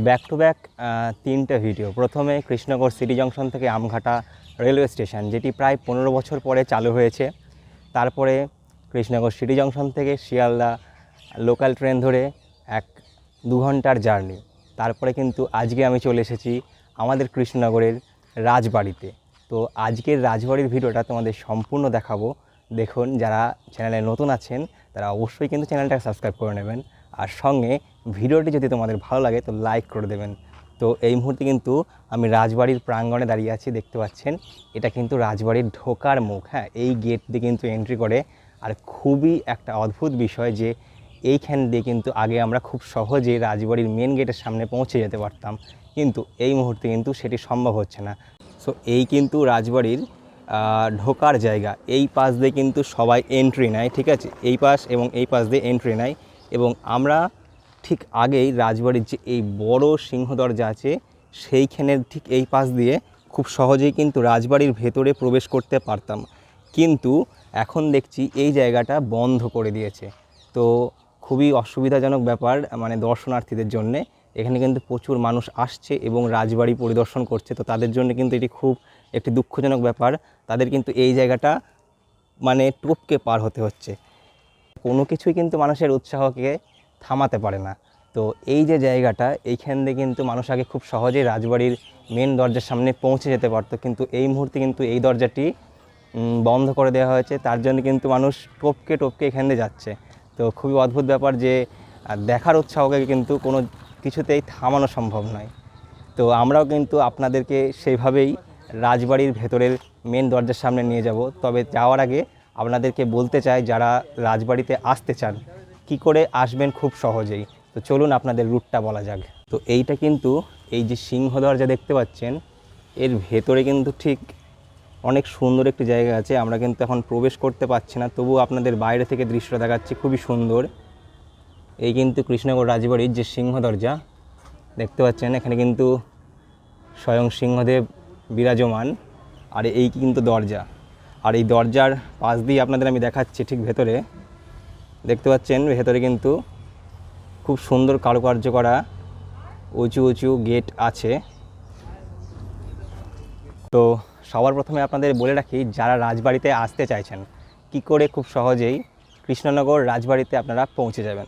Back to back তিনটে video. প্রথমে Krishnanagar city junction থেকে আমঘাটা রেলওয়ে স্টেশন, যেটি প্রায় 15 বছর পরে চালু হয়েছে। তারপরে কৃষ্ণনগর সিটি জংশন থেকে শিয়ালদা লোকাল ট্রেন ধরে 1-2 ঘন্টার জার্নি। তারপরে কিন্তু আজকে আমি চলে এসেছি আমাদের কৃষ্ণনগরের রাজবাড়িতে। তো আজকের রাজবাড়ির ভিডিওটা তোমাদের সম্পূর্ণ দেখাবো। দেখুন, যারা চ্যানেলে নতুন আছেন তারা অবশ্যই কিন্তু চ্যানেলটাকে সাবস্ক্রাইব করে নেবেন, আর সঙ্গে ভিডিওটি যদি তোমাদের ভালো লাগে তো লাইক করে দেবেন। তো এই মুহূর্তে কিন্তু আমি রাজবাড়ির প্রাঙ্গণে দাঁড়িয়ে আছি, দেখতে পাচ্ছেন। এটা কিন্তু রাজবাড়ির ঢোকার মুখ। হ্যাঁ, এই গেট দিয়ে কিন্তু এন্ট্রি করে। আর খুবই একটা অদ্ভুত বিষয় যে এইখান দিয়ে কিন্তু আগে আমরা খুব সহজে রাজবাড়ির মেন গেটের সামনে পৌঁছে যেতে পারতাম, কিন্তু এই মুহূর্তে কিন্তু সেটি সম্ভব হচ্ছে না। সো এই কিন্তু রাজবাড়ির ঢোকার জায়গা। এই পাশ দিয়ে কিন্তু সবাই এন্ট্রি নেয়, ঠিক আছে, এই পাশ এবং এই পাশ দিয়ে এন্ট্রি নেয়। এবং আমরা ঠিক আগেই রাজবাড়ির যে এই বড় সিংহ দরজা আছে সেইখানের ঠিক এই পাশ দিয়ে খুব সহজেই কিন্তু রাজবাড়ির ভেতরে প্রবেশ করতে পারতাম, কিন্তু এখন দেখছি এই জায়গাটা বন্ধ করে দিয়েছে। তো খুবই অসুবিধাজনক ব্যাপার, মানে দর্শনার্থীদের জন্যে। এখানে কিন্তু প্রচুর মানুষ আসছে এবং রাজবাড়ি পরিদর্শন করছে, তো তাদের জন্য কিন্তু এটি খুব একটি দুঃখজনক ব্যাপার। তাদের কিন্তু এই জায়গাটা মানে টপকে পার হতে হচ্ছে। কোনো কিছুই কিন্তু মানুষের উৎসাহকে থামাতে পারে না। তো এই যে জায়গাটা, এইখান দিয়ে কিন্তু মানুষ আগে খুব সহজেই রাজবাড়ির মেন দরজার সামনে পৌঁছে যেতে পারতো, কিন্তু এই মুহূর্তে কিন্তু এই দরজাটি বন্ধ করে দেওয়া হয়েছে। তার জন্য কিন্তু মানুষ টপকে টপকে এখান দিয়ে যাচ্ছে। তো খুবই অদ্ভুত ব্যাপার যে দেখার উৎসাহকে কিন্তু কোনো কিছুতেই থামানো সম্ভব নয়। তো আমরাও কিন্তু আপনাদেরকে সেইভাবেই রাজবাড়ির ভেতরের মেন দরজার সামনে নিয়ে যাব। তবে যাওয়ার আগে আপনাদেরকে বলতে চাই, যারা রাজবাড়িতে আসতে চান কি করে আসবেন খুব সহজেই। তো চলুন আপনাদের রুটটা বলা যাক। তো এইটা কিন্তু এই যে সিংহ দরজা দেখতে পাচ্ছেন, এর ভেতরে কিন্তু ঠিক অনেক সুন্দর একটি জায়গা আছে। আমরা কিন্তু এখন প্রবেশ করতে পারছি না, তবুও আপনাদের বাইরে থেকে দৃশ্যটা দেখাচ্ছি, খুবই সুন্দর। এই কিন্তু কৃষ্ণনগর রাজবাড়ির যে সিংহ দরজা দেখতে পাচ্ছেন, এখানে কিন্তু স্বয়ং সিংহদেব বিরাজমান। আর এই কিন্তু দরজা, আর এই দরজার পাশ দিয়ে আপনাদের আমি দেখাচ্ছি, ঠিক ভেতরে দেখতে পাচ্ছেন ভেতরে কিন্তু খুব সুন্দর কারুকার্য করা উঁচু উঁচু গেট আছে। তো সবার প্রথমে আপনাদের বলে রাখি, যারা রাজবাড়িতে আসতে চাইছেন কি করে খুব সহজেই কৃষ্ণনগর রাজবাড়িতে আপনারা পৌঁছে যাবেন।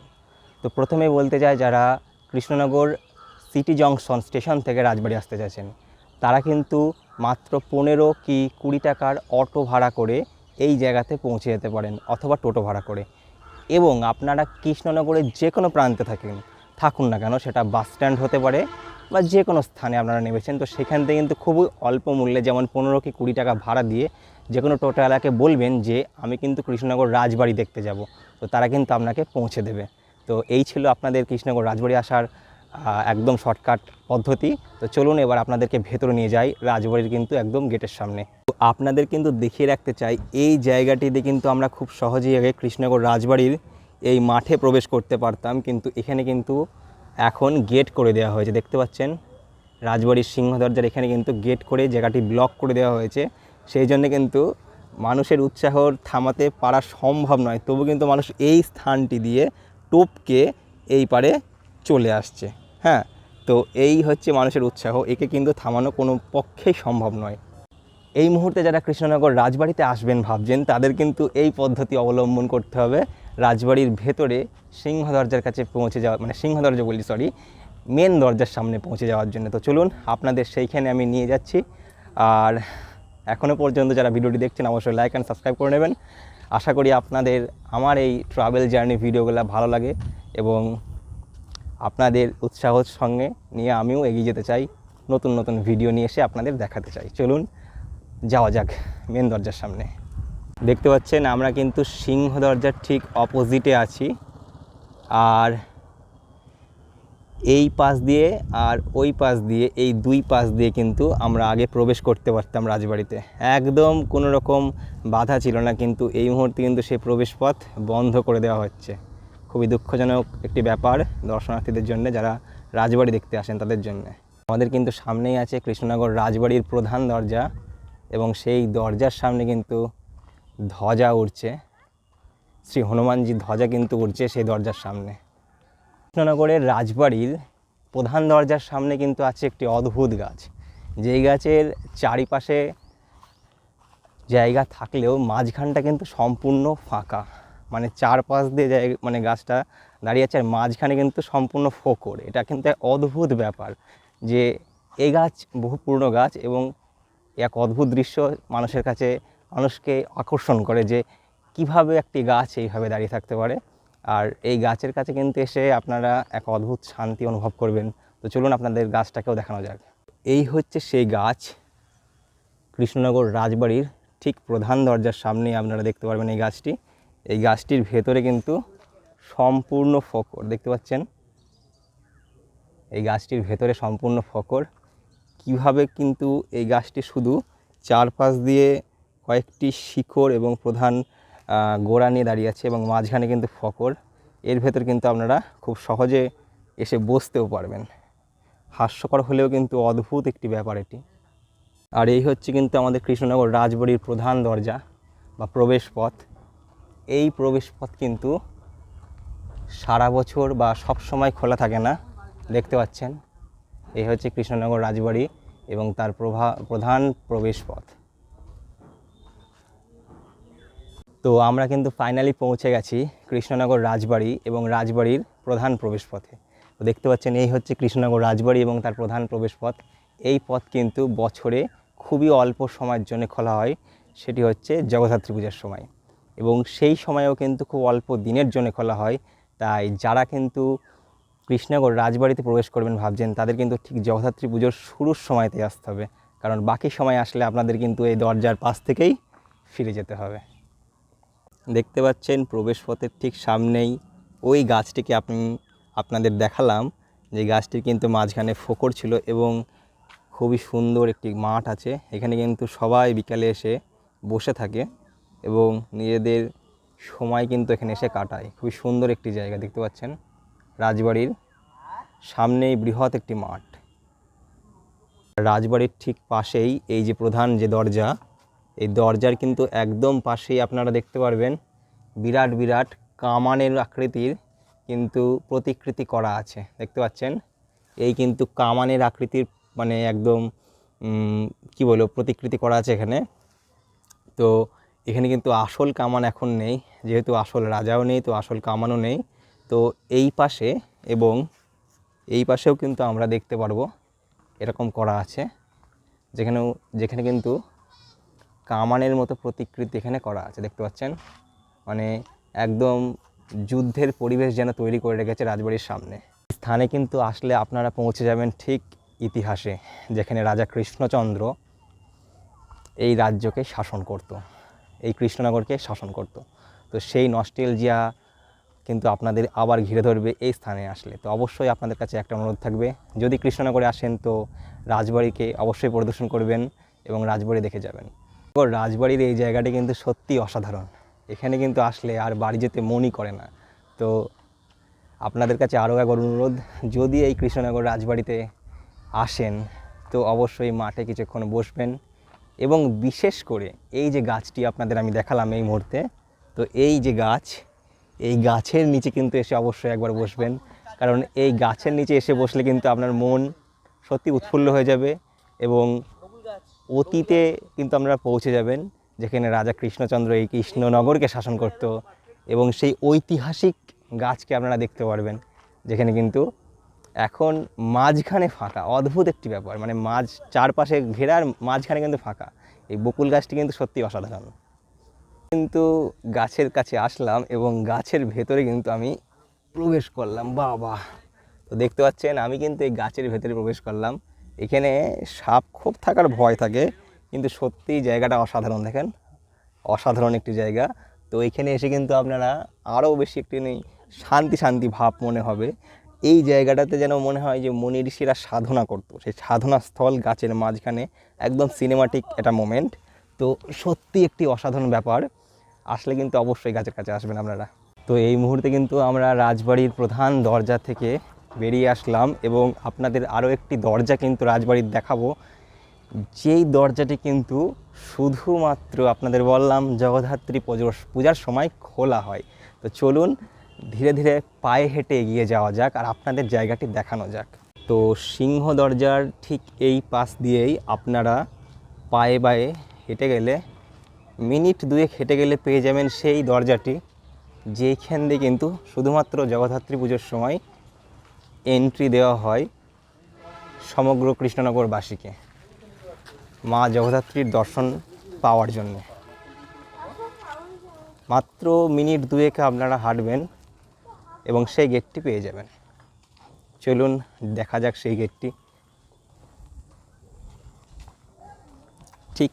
তো প্রথমেই বলতে চাই, যারা কৃষ্ণনগর সিটি জংশন স্টেশন থেকে রাজবাড়ি আসতে চাইছেন তারা কিন্তু মাত্র 15 কি 20 টাকার অটো ভাড়া করে এই জায়গাতে পৌঁছে যেতে পারেন, অথবা টোটো ভাড়া করে। এবং আপনারা কৃষ্ণনগরের যে কোনো প্রান্তে থাকুন না কেন, সেটা বাস স্ট্যান্ড হতে পারে বা যে কোনো স্থানে আপনারা নেমেছেন, তো সেখান থেকে কিন্তু খুবই অল্প মূল্যে, যেমন 15 কি 20 টাকা ভাড়া দিয়ে যে কোনো টোটোওয়ালাকে বলবেন যে আমি কিন্তু কৃষ্ণনগর রাজবাড়ি দেখতে যাব, তো তারা কিন্তু আপনাকে পৌঁছে দেবে। তো এই ছিল আপনাদের কৃষ্ণনগর রাজবাড়ি আসার একদম শর্টকাট পদ্ধতি। তো চলুন এবার আপনাদেরকে ভেতরে নিয়ে যাই, রাজবাড়ির কিন্তু একদম গেটের সামনে। তো আপনাদের কিন্তু দেখিয়ে রাখতে চাই, এই জায়গাটিতে কিন্তু আমরা খুব সহজেই আগে কৃষ্ণনগর রাজবাড়ির এই মাঠে প্রবেশ করতে পারতাম, কিন্তু এখানে কিন্তু এখন গেট করে দেওয়া হয়েছে। দেখতে পাচ্ছেন রাজবাড়ির সিংহ দরজার এখানে কিন্তু গেট করে জায়গাটি ব্লক করে দেওয়া হয়েছে। সেই জন্য কিন্তু মানুষের উৎসাহ থামাতে পারা সম্ভব নয়, তবু কিন্তু মানুষ এই স্থানটি দিয়ে টপকে এই পারে চলে আসছে। হ্যাঁ, তো এই হচ্ছে মানুষের উৎসাহ, একে কিন্তু থামানো কোনো পক্ষেই সম্ভব নয়। এই মুহূর্তে যারা কৃষ্ণনগর রাজবাড়িতে আসবেন ভাবছেন, তাদের কিন্তু এই পদ্ধতি অবলম্বন করতে হবে রাজবাড়ির ভেতরে সিংহ দরজার কাছে পৌঁছে যাওয়া, মানে সিংহ দরজা বলি সরি, মেন দরজার সামনে পৌঁছে যাওয়ার জন্য। তো চলুন আপনাদের সেইখানে আমি নিয়ে যাচ্ছি। আর এখনও পর্যন্ত যারা ভিডিওটি দেখছেন অবশ্যই লাইক অ্যান্ড সাবস্ক্রাইব করে নেবেন। আশা করি আপনাদের আমার এই ট্রাভেল জার্নি ভিডিওগুলো ভালো লাগে এবং আপনাদের উৎসাহের সঙ্গে নিয়ে আমিও এগিয়ে যেতে চাই, নতুন নতুন ভিডিও নিয়ে এসে আপনাদের দেখাতে চাই। চলুন যাওয়া যাক মেন দরজার সামনে। দেখতে পাচ্ছেন আমরা কিন্তু সিংহ দরজার ঠিক অপোজিটে আছি, আর এই পাশ দিয়ে আর ওই পাশ দিয়ে, এই দুই পাশ দিয়ে কিন্তু আমরা আগে প্রবেশ করতে পারতাম রাজবাড়িতে, একদম কোনো রকম বাধা ছিল না। কিন্তু এই মুহূর্তে কিন্তু সেই প্রবেশপথ বন্ধ করে দেওয়া হচ্ছে। খুবই দুঃখজনক একটি ব্যাপার দর্শনার্থীদের জন্য, যারা রাজবাড়ি দেখতে আসেন তাদের জন্য। আমাদের কিন্তু সামনেই আছে কৃষ্ণনগর রাজবাড়ির প্রধান দরজা, এবং সেই দরজার সামনে কিন্তু ধ্বজা উড়ছে, শ্রী হনুমানজির ধ্বজা কিন্তু উড়ছে সেই দরজার সামনে। কৃষ্ণনগরের রাজবাড়ির প্রধান দরজার সামনে কিন্তু আছে একটি অদ্ভুত গাছ, যেই গাছের চারিপাশে জায়গা থাকলেও মাঝখানটা কিন্তু সম্পূর্ণ ফাঁকা। মানে চারপাশ দিয়ে জায়গা, মানে গাছটা দাঁড়িয়ে আছে আর মাঝখানে কিন্তু সম্পূর্ণ ফোকর। এটা কিন্তু এক অদ্ভুত ব্যাপার যে এই গাছ বহু পুরনো গাছ এবং এক অদ্ভুত দৃশ্য মানুষকে আকর্ষণ করে যে কিভাবে একটি গাছ এইভাবে দাঁড়িয়ে থাকতে পারে। আর এই গাছের কাছে কিন্তু এসে আপনারা এক অদ্ভুত শান্তি অনুভব করবেন। তো চলুন আপনাদের গাছটাকেও দেখানো যাক। এই হচ্ছে সেই গাছ, কৃষ্ণনগর রাজবাড়ির ঠিক প্রধান দরজার সামনে আপনারা দেখতে পারবেন এই গাছটি। এই গাছটির ভেতরে কিন্তু সম্পূর্ণ ফোকর দেখতে পাচ্ছেন। এই গাছটির ভেতরে সম্পূর্ণ ফোকর। কিভাবে কিন্তু এই গাছটি শুধু চারপাশ দিয়ে কয়েকটি শিকড় এবং প্রধান গোড়া নিয়ে দাঁড়িয়ে আছে এবং মাঝখানে কিন্তু ফোকর। এর ভেতর কিন্তু আপনারা খুব সহজে এসে বসতেও পারবেন। হাস্যকর হলেও কিন্তু অদ্ভুত একটি ব্যাপার এটি। আর এই হচ্ছে কিন্তু আমাদের কৃষ্ণনগর রাজবাড়ির প্রধান দরজা বা প্রবেশ পথ। এই প্রবেশ পথ কিন্তু সারা বছর বা সব সময় খোলা থাকে না, দেখতে পাচ্ছেন। এই হচ্ছে কৃষ্ণনগর রাজবাড়ি এবং তার প্রধান প্রবেশ পথ। তো আমরা কিন্তু ফাইনালি পৌঁছে গেছি কৃষ্ণনগর রাজবাড়ি এবং রাজবাড়ির প্রধান প্রবেশ পথে। তো দেখতে পাচ্ছেন এই হচ্ছে কৃষ্ণনগর রাজবাড়ি এবং তার প্রধান প্রবেশ পথ। এই পথ কিন্তু বছরে খুবই অল্প সময়ের জন্য খোলা হয়, সেটি হচ্ছে জগদ্ধাত্রী পূজার সময়, এবং সেই সময়েও কিন্তু খুব অল্প দিনের জন্য খোলা হয়। তাই যারা কিন্তু কৃষ্ণনগর রাজবাড়িতে প্রবেশ করবেন ভাবছেন, তাদের কিন্তু ঠিক জগদ্ধাত্রী পুজোর শুরুর সময়তে আসতে হবে, কারণ বাকি সময় আসলে আপনাদের কিন্তু এই দরজার পাশ থেকেই ফিরে যেতে হবে। দেখতে পাচ্ছেন প্রবেশ পথের ঠিক সামনেই ওই গাছটিকে আপনাদের দেখালাম, যে গাছটির কিন্তু মাঝখানে ফোকর ছিল এবং খুবই সুন্দর একটি মাঠ আছে। এখানে কিন্তু সবাই বিকালে এসে বসে থাকে এবং নিজেদের সময় কিন্তু এখানে এসে কাটায়। খুবই সুন্দর একটি জায়গা দেখতে পাচ্ছেন। রাজবাড়ির সামনেই বৃহৎ একটি মাঠ। রাজবাড়ির ঠিক পাশেই এই যে প্রধান যে দরজা, এই দরজার কিন্তু একদম পাশেই আপনারা দেখতে পারবেন বিরাট বিরাট কামানের আকৃতির কিন্তু প্রতিকৃতি করা আছে, দেখতে পাচ্ছেন। এই কিন্তু কামানের আকৃতির মানে একদম কি বলবো প্রতিকৃতি করা আছে এখানে। তো এখানে কিন্তু আসল কামান এখন নেই, যেহেতু আসল রাজাও নেই, তো আসল কামানও নেই। তো এই পাশে এবং এই পাশেও কিন্তু আমরা দেখতে পারবো এরকম করা আছে, যেখানে কিন্তু কামানের মতো প্রতিকৃতি এখানে করা আছে, দেখতে পাচ্ছেন। মানে একদম যুদ্ধের পরিবেশ যেন তৈরি করে রেখেছে রাজবাড়ির সামনে। স্থানে কিন্তু আসলে আপনারা পৌঁছে যাবেন ঠিক ইতিহাসে, যেখানে রাজা কৃষ্ণচন্দ্র এই রাজ্যকে শাসন করত, এই কৃষ্ণনগরকে শাসন করত। তো সেই নস্টালজিয়া কিন্তু আপনাদের আবার ঘিরে ধরবে এই স্থানে আসলে। তো অবশ্যই আপনাদের কাছে একটা অনুরোধ থাকবে, যদি কৃষ্ণনগরে আসেন তো রাজবাড়িকে অবশ্যই পরিদর্শন করবেন এবং রাজবাড়ি দেখে যাবেন। রাজবাড়ির এই জায়গাটি কিন্তু সত্যি অসাধারণ। এখানে কিন্তু আসলে আর বাড়ি যেতে মনই করে না। তো আপনাদের কাছে আরও একবার অনুরোধ, যদি এই কৃষ্ণনগর রাজবাড়িতে আসেন তো অবশ্যই মাঠে কিছুক্ষণ বসবেন এবং বিশেষ করে এই যে গাছটি আপনাদের আমি দেখালাম এই মুহূর্তে, তো এই যে গাছ, এই গাছের নিচে কিন্তু এসে অবশ্যই একবার বসবেন, কারণ এই গাছের নিচে এসে বসলে কিন্তু আপনার মন সত্যি উৎফুল্ল হয়ে যাবে এবং অতীতে কিন্তু আপনারা পৌঁছে যাবেন, যেখানে রাজা কৃষ্ণচন্দ্র এই কৃষ্ণনগরকে শাসন করত, এবং সেই ঐতিহাসিক গাছকে আপনারা দেখতে পারবেন, যেখানে কিন্তু এখন মাঝখানে ফাঁকা। অদ্ভুত একটি ব্যাপার, মানে চারপাশে ঘেরার মাঝখানে কিন্তু ফাঁকা। এই বকুল গাছটি কিন্তু সত্যি অসাধারণ। কিন্তু গাছের কাছে আসলাম এবং গাছের ভেতরে কিন্তু আমি প্রবেশ করলাম। বাবা, তো দেখতে পাচ্ছেন আমি কিন্তু এই গাছের ভেতরে প্রবেশ করলাম। এখানে সাপ খুব থাকার ভয় থাকে, কিন্তু সত্যিই জায়গাটা অসাধারণ। দেখেন, অসাধারণ একটি জায়গা। তো এখানে এসে কিন্তু আপনারা আরও বেশি একটি শান্তি ভাব মনে হবে। এই জায়গাটাতে যেন মনে হয় যে মুনি ঋষিরা সাধনা করতো, সেই সাধনা স্থল গাছের মাঝখানে, একদম সিনেমাটিক একটা মোমেন্ট। তো সত্যি একটি অসাধারণ ব্যাপার। আসলে কিন্তু অবশ্যই গাছের কাছে আসবেন আপনারা। তো এই মুহূর্তে কিন্তু আমরা রাজবাড়ির প্রধান দরজা থেকে বেরিয়ে আসলাম এবং আপনাদের আরও একটি দরজা কিন্তু রাজবাড়ির দেখাবো, যেই দরজাটি কিন্তু শুধুমাত্র আপনাদের বললাম জগদ্ধাত্রী পূজার সময় খোলা হয়। তো চলুন ধীরে ধীরে পায়ে হেঁটে এগিয়ে যাওয়া যাক আর আপনাদের জায়গাটি দেখানো যাক। তো সিংহ দরজার ঠিক এই পাশ দিয়েই আপনারা পায়ে বায়ে হেঁটে গেলে মিনিট 2 হেঁটে গেলে পেয়ে যাবেন সেই দরজাটি, যেইখান দিয়ে কিন্তু শুধুমাত্র জগদ্ধাত্রী পুজোর সময় এন্ট্রি দেওয়া হয় সমগ্র কৃষ্ণনগরবাসীকে মা জগদ্ধাত্রীর দর্শন পাওয়ার জন্য। মাত্র মিনিট 2 আপনারা হাঁটবেন এবং সেই গেটটি পেয়ে যাবেন। চলুন দেখা যাক সেই গেটটি। ঠিক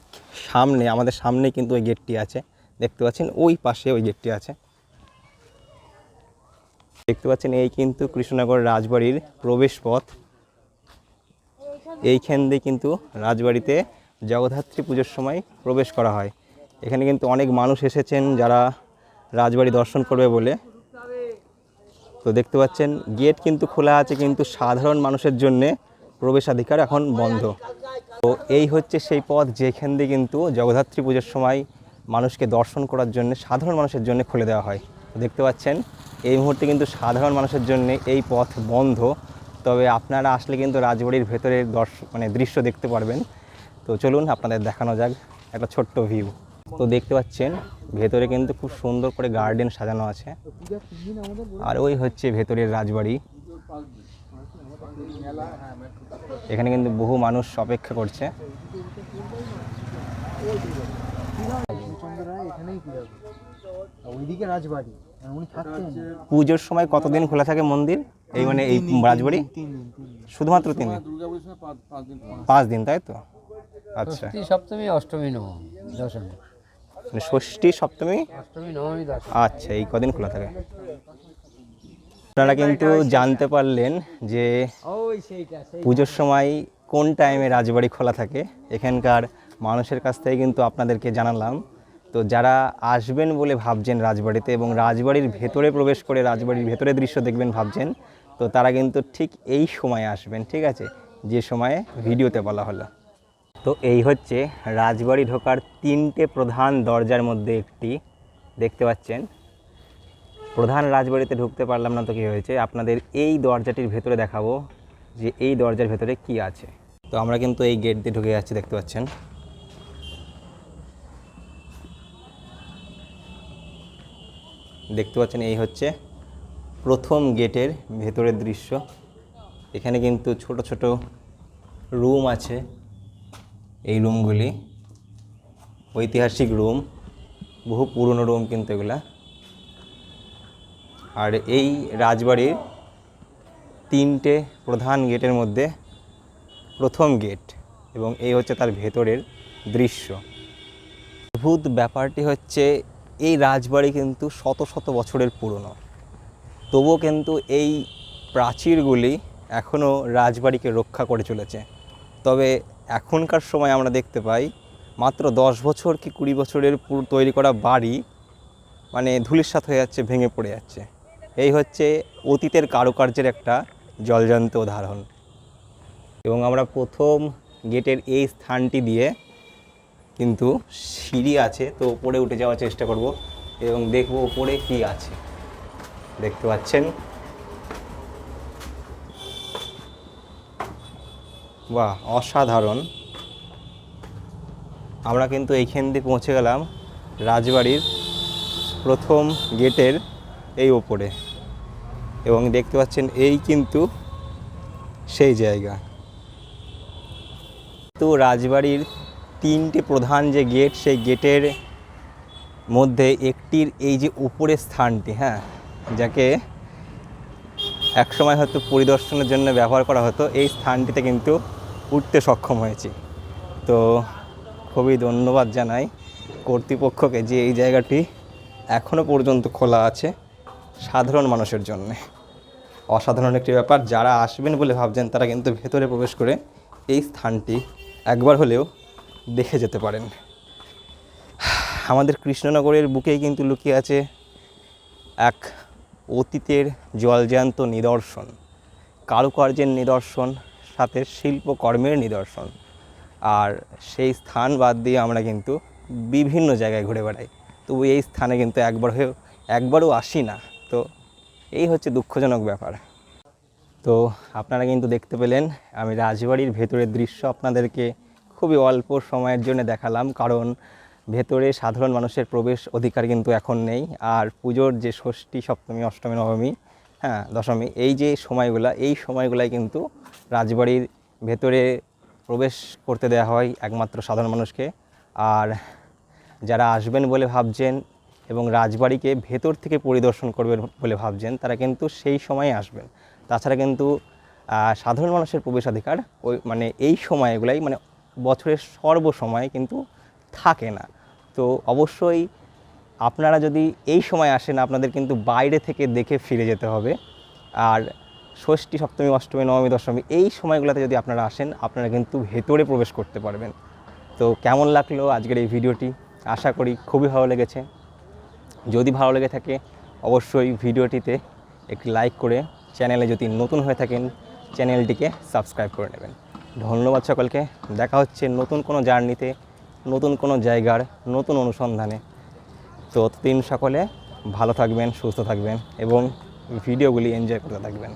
সামনে, আমাদের সামনে কিন্তু ওই গেটটি আছে, দেখতে পাচ্ছেন ওই পাশে ওই গেটটি আছে। দেখতে পাচ্ছেন এই কিন্তু কৃষ্ণনগর রাজবাড়ির প্রবেশ পথ। এইখান দিয়ে কিন্তু রাজবাড়িতে জগদ্ধাত্রী পুজোর সময় প্রবেশ করা হয়। এখানে কিন্তু অনেক মানুষ এসেছেন যারা রাজবাড়ি দর্শন করবে বলে। তো দেখতে পাচ্ছেন গেট কিন্তু খোলা আছে, কিন্তু সাধারণ মানুষের জন্যে প্রবেশাধিকার এখন বন্ধ। তো এই হচ্ছে সেই পথ যেখান দিয়ে কিন্তু জগদ্ধাত্রী পুজোর সময় মানুষকে দর্শন করার জন্য সাধারণ মানুষের জন্য খুলে দেওয়া হয়। দেখতে পাচ্ছেন এই মুহূর্তে কিন্তু সাধারণ মানুষের জন্য এই পথ বন্ধ, তবে আপনারা আসলে কিন্তু রাজবাড়ির ভেতরের দৃশ্য দেখতে পারবেন। তো চলুন আপনাদের দেখানো যাক একটা ছোট্ট ভিউ। তো দেখতে পাচ্ছেন ভেতরে কিন্তু খুব সুন্দর করে গার্ডেন সাজানো আছে, আর ওই হচ্ছে ভেতরের রাজবাড়ি। এখানে কিন্তু বহু মানুষ অপেক্ষা করছে। পুজোর সময় কতদিন খোলা থাকে মন্দির? এই এই রাজবাড়ি শুধুমাত্র 3 দিন, 5 দিন, তাই তো? আচ্ছা, সপ্তমী, অষ্টমী, নবমী, দশমী। ষষ্ঠী, সপ্তমী, অষ্টমী, নবমী, দশমী। আচ্ছা, এই কদিন খোলা থাকে। আপনারা কিন্তু জানতে পারলেন যে পুজোর সময় কোন টাইমে রাজবাড়ি খোলা থাকে। এখানকার মানুষের কাছ থেকে কিন্তু আপনাদেরকে জানালাম। তো যারা আসবেন বলে ভাবছেন রাজবাড়িতে এবং রাজবাড়ির ভেতরে প্রবেশ করে রাজবাড়ির ভেতরে দৃশ্য দেখবেন ভাবছেন, তো তারা কিন্তু ঠিক এই সময়ে আসবেন, ঠিক আছে, যে সময়ে ভিডিওতে বলা হলো। তো এই হচ্ছে রাজবাড়ি ঢোকার 3টে প্রধান দরজার মধ্যে একটি। দেখতে পাচ্ছেন প্রধান রাজবাড়িতে ঢুকতে পারলাম না, তো কী হয়েছে, আপনাদের এই দরজাটির ভেতরে দেখাবো যে এই দরজার ভেতরে কি আছে। তো আমরা কিন্তু এই গেট দিয়ে ঢুকে যাচ্ছি, দেখতে পাচ্ছেন। দেখতে পাচ্ছেন এই হচ্ছে প্রথম গেটের ভেতরের দৃশ্য। এখানে কিন্তু ছোট ছোট রুম আছে। এই রুমগুলি ঐতিহাসিক রুম, বহু পুরনো রুম কিন্তু এগুলা। আর এই রাজবাড়ির 3টে প্রধান গেটের মধ্যে প্রথম গেট, এবং এই হচ্ছে তার ভেতরের দৃশ্য। অদ্ভুত ব্যাপারটি হচ্ছে এই রাজবাড়ি কিন্তু শত শত বছরের পুরনো, তবুও কিন্তু এই প্রাচীরগুলি এখনও রাজবাড়িকে রক্ষা করে চলেছে। তবে এখনকার সময় আমরা দেখতে পাই মাত্র 10 বছর কি 20 বছরের তৈরি করা বাড়ি ধূলিসাৎ হয়ে যাচ্ছে, ভেঙে পড়ে যাচ্ছে। এই হচ্ছে অতীতের কারুকার্যের একটা জলজান্ত উদাহরণ। এবং আমরা প্রথম গেটের এই স্থানটি দিয়ে কিন্তু সিঁড়ি আছে, তো উপরে উঠে যাওয়ার চেষ্টা করব এবং দেখব উপরে কি আছে। দেখতে পাচ্ছেন, বাহ, অসাধারণ। আমরা কিন্তু এইখান দিয়ে পৌঁছে গেলাম রাজবাড়ির প্রথম গেটের এই ওপরে, এবং দেখতে পাচ্ছেন এই কিন্তু সেই জায়গা। তো রাজবাড়ির 3টে প্রধান যে গেট, সেই গেটের মধ্যে একটির এই যে উপরের স্থানটি, যাকে একসময় হয়তো পরিদর্শনের জন্য ব্যবহার করা হতো, এই স্থানটিতে কিন্তু উঠতে সক্ষম হয়েছি। তো খুবই ধন্যবাদ জানাই কর্তৃপক্ষকে যে এই জায়গাটি এখনও পর্যন্ত খোলা আছে সাধারণ মানুষের জন্যে। অসাধারণ একটি ব্যাপার। যারা আসবেন বলে ভাবছেন তারা কিন্তু ভেতরে প্রবেশ করে এই স্থানটি একবার হলেও দেখে যেতে পারেন। আমাদের কৃষ্ণনগরের বুকেই কিন্তু লুকিয়ে আছে এক অতীতের জলজ্যান্ত নিদর্শন, কারুকার্যের নিদর্শন, সাথে শিল্পকর্মের নিদর্শন। আর সেই স্থান বাদ দিয়ে আমরা কিন্তু বিভিন্ন জায়গায় ঘুরে বেড়াই, তবু এই স্থানে কিন্তু একবারও আসি না। তো এই হচ্ছে দুঃখজনক ব্যাপার। তো আপনারা কিন্তু দেখতে পেলেন আমি রাজবাড়ির ভেতরের দৃশ্য আপনাদেরকে খুবই অল্প সময়ের জন্য দেখালাম, কারণ ভেতরে সাধারণ মানুষের প্রবেশ অধিকার কিন্তু এখন নেই। আর পুজোর যে ষষ্ঠী, সপ্তমী, অষ্টমী, নবমী, হ্যাঁ দশমী, এই যে সময়গুলাই কিন্তু রাজবাড়ির ভেতরে প্রবেশ করতে দেওয়া হয় একমাত্র সাধারণ মানুষকে। আর যারা আসবেন বলে ভাবছেন এবং রাজবাড়িকে ভেতর থেকে পরিদর্শন করবেন বলে ভাবছেন, তারা কিন্তু সেই সময়ে আসবেন। তাছাড়া কিন্তু সাধারণ মানুষের প্রবেশাধিকার মানে এই সময়গুলাই মানে বছরের সর্বসময় কিন্তু থাকে না। তো অবশ্যই আপনারা যদি এই সময় আসেন, আপনাদের কিন্তু বাইরে থেকে দেখে ফিরে যেতে হবে। আর ষষ্ঠী, সপ্তমী, অষ্টমী, নবমী, দশমী এই সময়গুলোতে যদি আপনারা আসেন, আপনারা কিন্তু ভেতরে প্রবেশ করতে পারবেন। তো কেমন লাগলো আজকের এই ভিডিওটি? আশা করি খুবই ভালো লেগেছে। যদি ভালো লেগে থাকে অবশ্যই ভিডিওটিতে একটি লাইক করে, চ্যানেলে যদি নতুন হয়ে থাকেন চ্যানেলটিকে সাবস্ক্রাইব করে নেবেন। ধন্যবাদ সকলকে। দেখা হচ্ছে নতুন কোনো জার্নিতে, নতুন কোনো জায়গার নতুন অনুসন্ধানে। তো ততদিন সকলে ভালো থাকবেন, সুস্থ থাকবেন এবং ভিডিওগুলি এনজয় করতে থাকবেন।